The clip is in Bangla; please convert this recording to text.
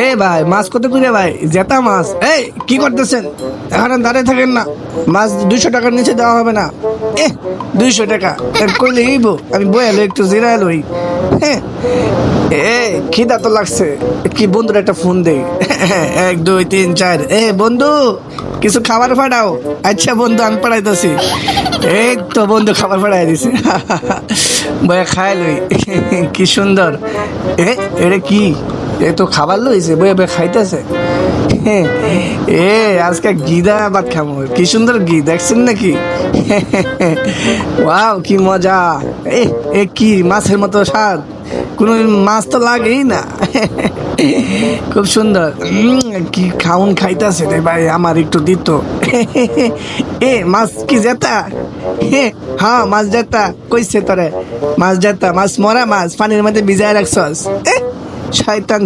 এ ভাই মাছ কত করে ভাই? জেতা মাছ। এই কি করতেছেন? এখানে দাঁড়িয়ে থাকেন না, মাছ 200 টাকার নিচে দেওয়া হবে না। 200 টাকা কইলে এইবো, আমি বয়ালো একটু জিরায় লই। হ্যাঁ, এ খিদা তো লাগছে, কি বন্ধুর একটা ফোন দেই। 1 2 3 4। বন্ধু, কিছু খাবার পাঠাও। আচ্ছা বন্ধু, আমি পাঠাইতেছি। এই তো বন্ধু খাবার পাঠাই দিছে। বয়া খায় লই। কি সুন্দর। এটা কি? এ তো খাবার লইছে, বয়া বয়া খাইতেছে। আজকে গিদা ভাত খাবো, কি সুন্দর ঘি দেখছেন নাকি? ওয়াও কি মজা। কি মাছের মতো স্বাদ, কোনো মাছ তো লাগেই না। খুব সুন্দর। কি খাউন খাইতেছে রে ভাই, আমার একটু দিত। মাছ কি জেতা? হ্যাঁ মাছ জেতা কইছে তোরে। মাছ জেতা, মাছ মরা মাছ পানির মধ্যে ভিজায় রাখছস। শয়তান